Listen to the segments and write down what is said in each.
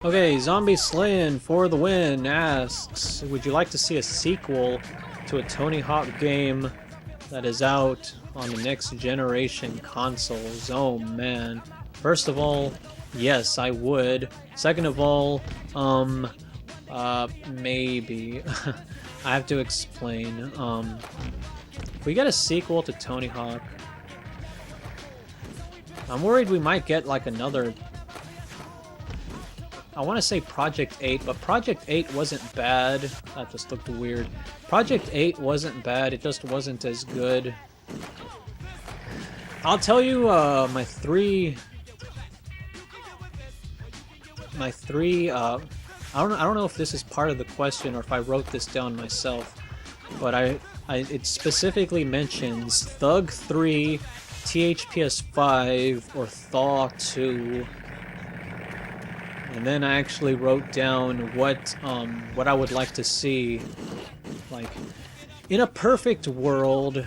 Okay, Zombie Slaying for the win asks, would you like to see a sequel to a Tony Hawk game that is out on the next generation consoles? Oh man. First of all, yes, I would. Second of all, maybe. I have to explain. If we get a sequel to Tony Hawk, I'm worried we might get like another... I want to say Project 8, but Project 8 wasn't bad. That just looked weird. Project 8 wasn't bad, it just wasn't as good. I'll tell you my three, I don't know if this is part of the question or if I wrote this down myself, but it specifically mentions THUG3, THPS 5, or THAW 2. And then I actually wrote down what I would like to see. Like, in a perfect world,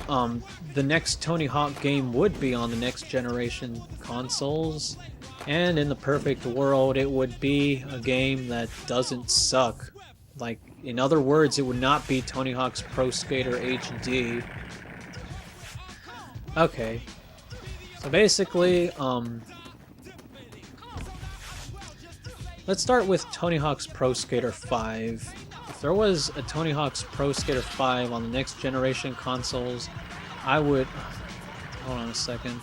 the next Tony Hawk game would be on the next generation consoles. And in the perfect world, it would be a game that doesn't suck. Like, in other words, it would not be Tony Hawk's Pro Skater HD. Okay. So basically, let's start with Tony Hawk's Pro Skater 5. If there was a Tony Hawk's Pro Skater 5 on the next generation consoles, I would... Hold on a second.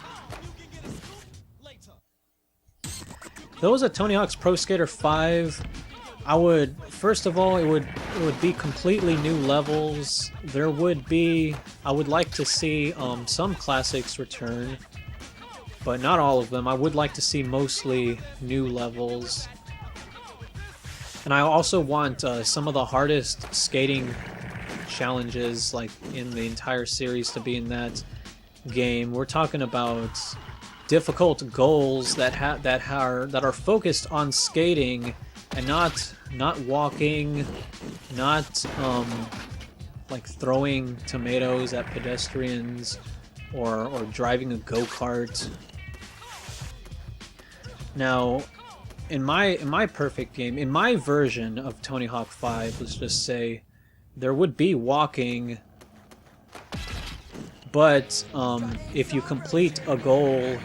If there was a Tony Hawk's Pro Skater 5, I would... First of all, it would be completely new levels. There would be... I would like to see some classics return, but not all of them. I would like to see mostly new levels. And I also want some of the hardest skating challenges, like in the entire series, to be in that game. We're talking about difficult goals that are focused on skating and not walking, not like throwing tomatoes at pedestrians or driving a go-kart. Now, in my perfect game, in my version of Tony Hawk 5, let's just say, there would be walking, but if you complete a goal,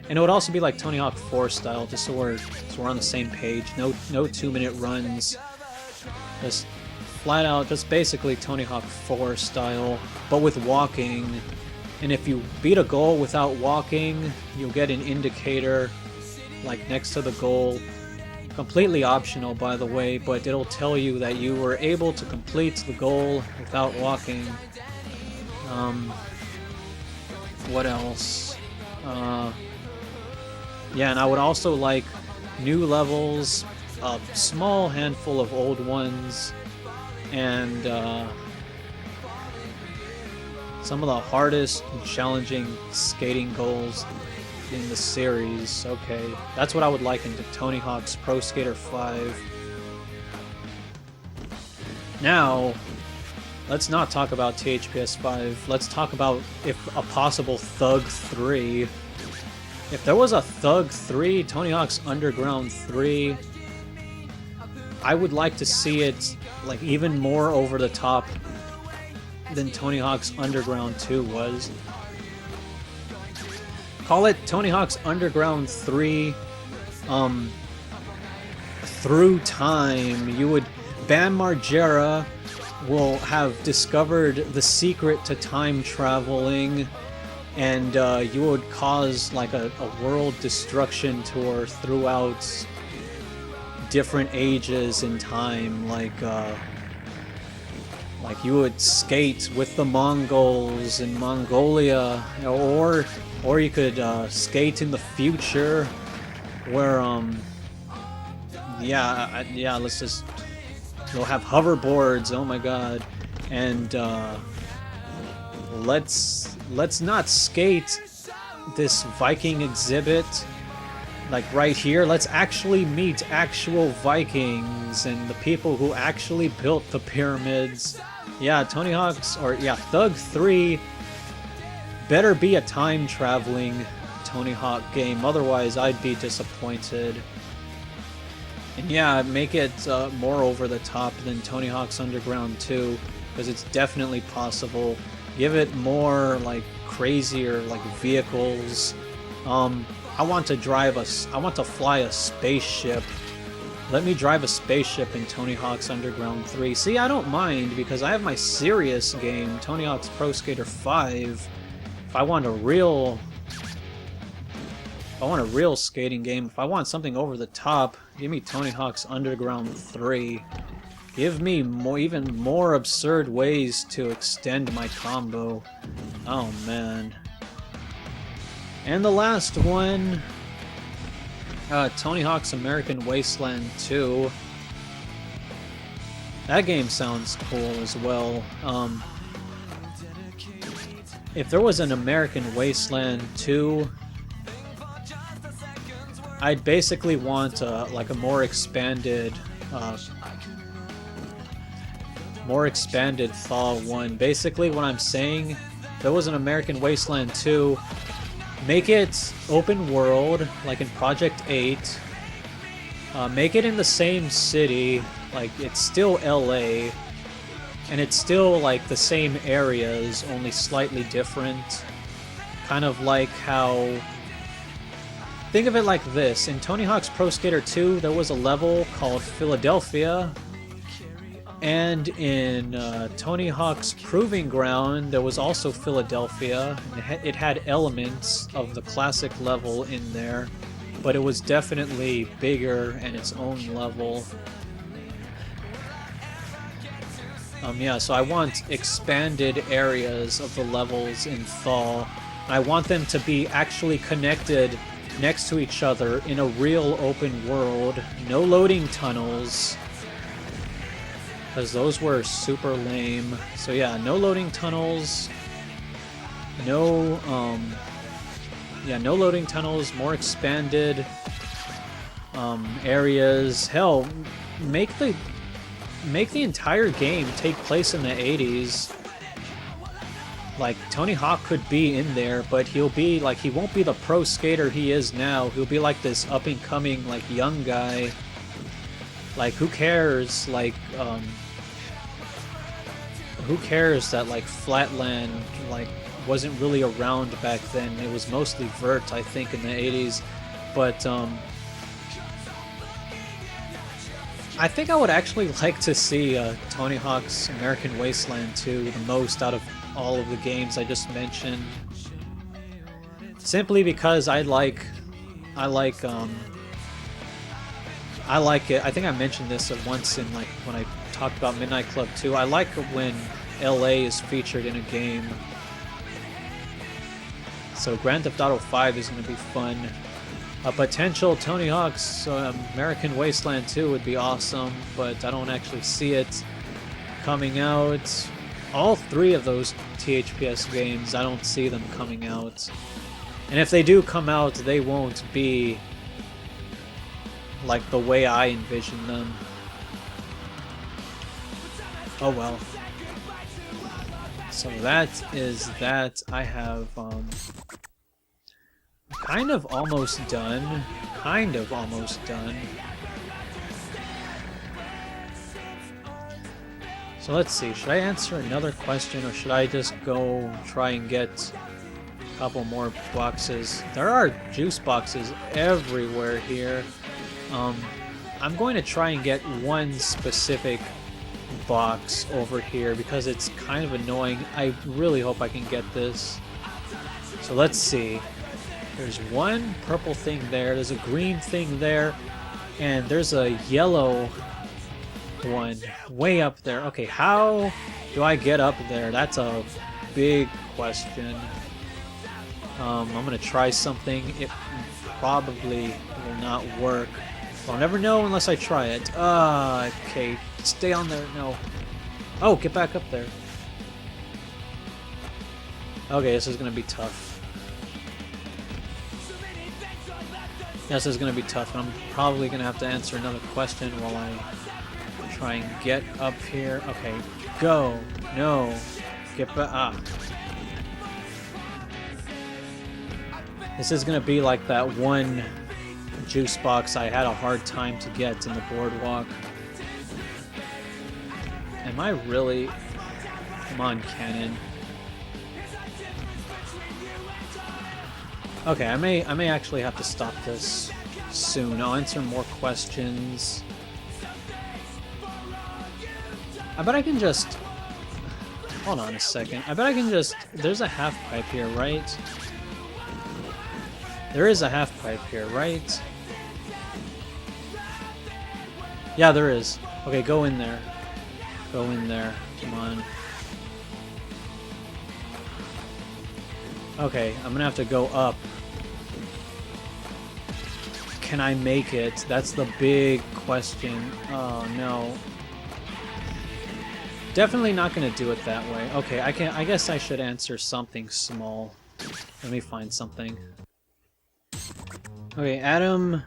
and it would also be like Tony Hawk 4 style, just so we're on the same page. No 2-minute runs, just flat out, just basically Tony Hawk 4 style, but with walking. And if you beat a goal without walking, you'll get an indicator like next to the goal. Completely optional, by the way, but it'll tell you that you were able to complete the goal without walking. What else? Yeah, and I would also like new levels, a small handful of old ones, and some of the hardest and challenging skating goals in the series. Okay, that's what I would like into Tony Hawk's Pro Skater 5. Now, let's not talk about THPS 5. Let's talk about if a possible THUG3. If there was a THUG3, Tony Hawk's Underground 3, I would like to see it like even more over the top than Tony Hawk's Underground 2 was. Call it Tony Hawk's Underground 3, through time. Bam Margera will have discovered the secret to time traveling, and you would cause like a world destruction tour throughout different ages in time, like you would skate with the Mongols in Mongolia, or you could skate in the future, where let's just, you'll have hoverboards. Oh my god. And let's not skate this Viking exhibit like right here. Let's actually meet actual Vikings and the people who actually built the pyramids. Yeah, Tony Hawk's, or yeah, THUG3 better be a time traveling Tony Hawk game. Otherwise, I'd be disappointed. And yeah, make it more over the top than Tony Hawk's Underground 2, because it's definitely possible. Give it more like crazier like vehicles. I want to fly a spaceship. Let me drive a spaceship in Tony Hawk's Underground 3. See, I don't mind because I have my serious game, Tony Hawk's Pro Skater 5. If I want a real skating game, if I want something over the top, give me Tony Hawk's Underground 3. Give me even more absurd ways to extend my combo. Oh man. And the last one, Tony Hawk's American Wasteland 2. That game sounds cool as well. If there was an American Wasteland 2, I'd basically want like a more expanded THAW 1. Basically what I'm saying, if there was an American Wasteland 2, make it open world, like in Project 8. Make it in the same city, like it's still LA, and it's still like the same areas, only slightly different. Kind of like how... Think of it like this. In Tony Hawk's Pro Skater 2, there was a level called Philadelphia, and in Tony Hawk's Proving Ground, there was also Philadelphia. It had elements of the classic level in there, but it was definitely bigger and its own level. Yeah, so I want expanded areas of the levels in THAW. I want them to be actually connected next to each other in a real open world. No loading tunnels, because those were super lame. So yeah, no loading tunnels. No loading tunnels, more expanded areas. Hell, make the entire game take place in the 80s. Like, Tony Hawk could be in there, but he'll be like, he won't be the pro skater he is now. He'll be like this up and coming like young guy. Like, who cares? Like, who cares that like Flatland like wasn't really around back then? It was mostly vert, I think, in the 80s. But I think I would actually like to see Tony Hawk's American Wasteland 2 the most out of all of the games I just mentioned. Simply because I like it. I think I mentioned this once in like when I talked about Midnight Club 2. I like when LA is featured in a game. So Grand Theft Auto 5 is going to be fun. A potential Tony Hawk's American Wasteland 2 would be awesome, but I don't actually see it coming out. All three of those THPS games, I don't see them coming out. And if they do come out, they won't be like the way I envision them. Oh well. So that is that. I have kind of almost done. So let's see, should I answer another question or should I just go try and get a couple more boxes? There are juice boxes everywhere here. I'm going to try and get one specific box over here because it's kind of annoying. I really hope I can get this. So let's see. There's one purple thing there, there's a green thing there, and there's a yellow one way up there. Okay, how do I get up there? That's a big question. I'm gonna try something. It probably will not work. I'll never know unless I try it. Okay, stay on there. No. Oh, get back up there. Okay, this is gonna be tough. This is gonna be tough, and I'm probably gonna have to answer another question while I try and get up here. Okay, go. No. Get back. This is gonna be like that one juice box I had a hard time to get in the boardwalk. Am I really? Come on, cannon. Okay, I may actually have to stop this soon. I'll answer more questions. I bet I can just... Hold on a second. I bet I can just... There's a half pipe here, right? There is a half pipe here, right? Yeah, there is. Okay, go in there. Go in there. Come on. Okay, I'm gonna have to go up. Can I make it? That's the big question. Oh, no. Definitely not gonna do it that way. Okay, I guess I should answer something small. Let me find something. Okay, Adam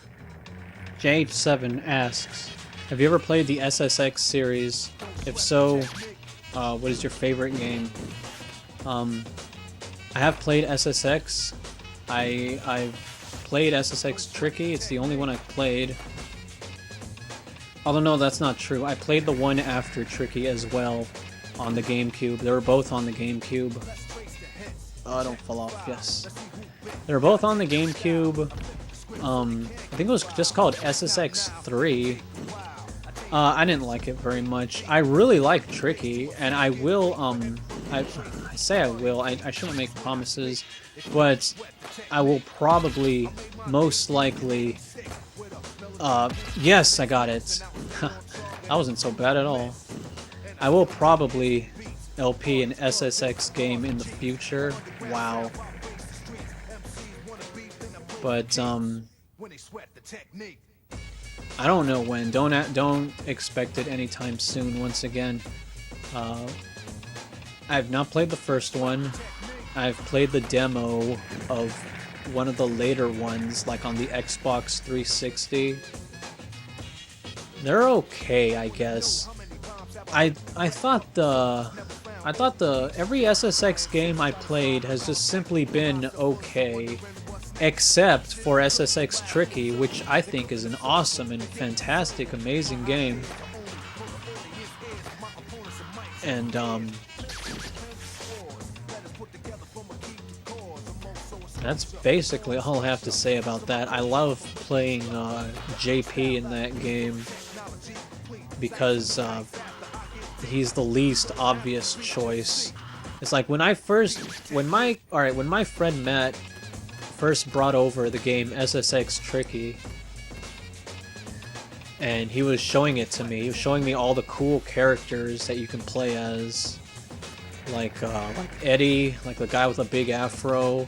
J7 asks, have you ever played the SSX series? If so, what is your favorite game? I have played SSX. I've played SSX Tricky. It's the only one I've played. Although no, that's not true. I played the one after Tricky as well on the GameCube. They were both on the GameCube. Oh, don't fall off. Yes. They were both on the GameCube. I think it was just called SSX3. I didn't like it very much. I really like Tricky, and I will, I say I will, I shouldn't make promises, but I will probably, most likely, yes, I got it. That wasn't so bad at all. I will probably LP an SSX game in the future. Wow. But, I don't know when. Don't expect it anytime soon. Once again, I've not played the first one. I've played the demo of one of the later ones, like on the Xbox 360. They're okay, I guess. I thought every SSX game I played has just simply been okay. Except for SSX Tricky, which I think is an awesome and fantastic, amazing game. And, that's basically all I have to say about that. I love playing JP in that game because he's the least obvious choice. It's like when my friend Matt first brought over the game SSX Tricky, and he was showing it to me. He was showing me all the cool characters that you can play as, like Eddie, like the guy with a big afro,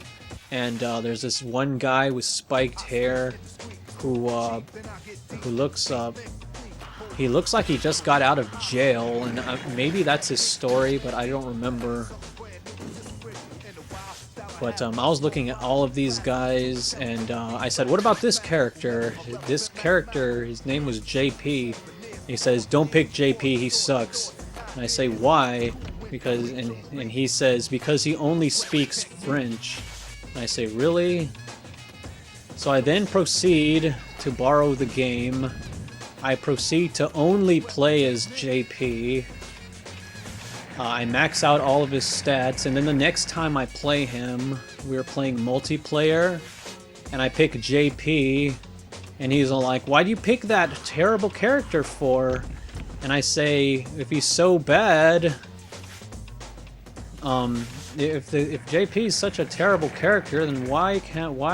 and there's this one guy with spiked hair who looks he looks like he just got out of jail, and maybe that's his story, but I don't remember. But I was looking at all of these guys, and I said, what about this character? This character, his name was JP. He says, don't pick JP, he sucks. And I say, why? Because, and he says, because he only speaks French. And I say, really? So I then proceed to borrow the game. I proceed to only play as JP. I max out all of his stats, and then the next time I play him, we're playing multiplayer, and I pick JP, and he's all like, why do you pick that terrible character for? And I say, if he's so bad, if JP is such a terrible character, then why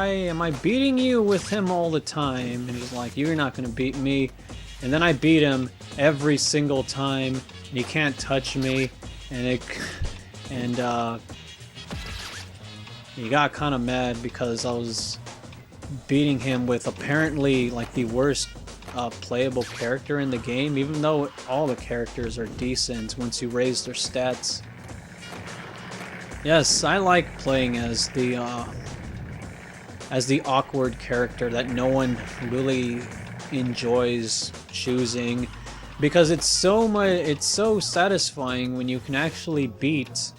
am I beating you with him all the time? And he's like, you're not gonna beat me. And then I beat him every single time, and he can't touch me. And he got kind of mad because I was beating him with apparently like the worst playable character in the game, even though all the characters are decent once you raise their stats. Yes, I like playing as the awkward character that no one really enjoys choosing. Because it's so satisfying when you can actually beat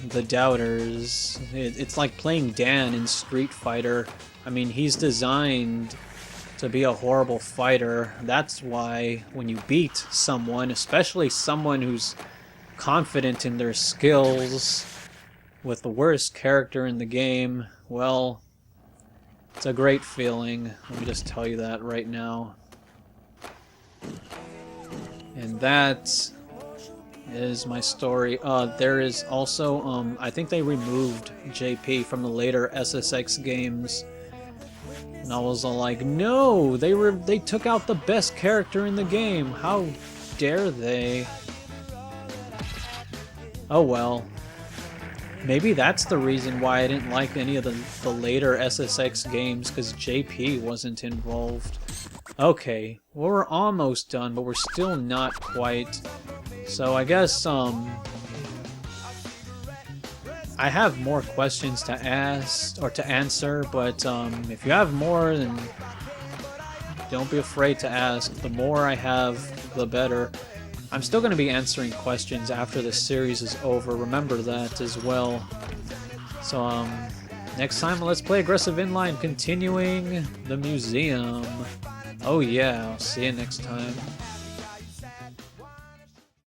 the doubters. It's like playing Dan in Street Fighter. I mean, he's designed to be a horrible fighter. That's why when you beat someone, especially someone who's confident in their skills, with the worst character in the game, well, it's a great feeling. Let me just tell you that right now. And that is my story. There is also, I think they removed JP from the later SSX games. And I was all like, no, they took out the best character in the game. How dare they? Oh well. Maybe that's the reason why I didn't like any of the later SSX games, because JP wasn't involved. Okay, well, we're almost done, but we're still not quite. So I guess, I have more questions to ask, or to answer, but if you have more, then don't be afraid to ask. The more I have, the better. I'm still going to be answering questions after the series is over, remember that as well. So, next time, let's play Aggressive Inline, continuing the museum. Oh yeah, I'll see you next time.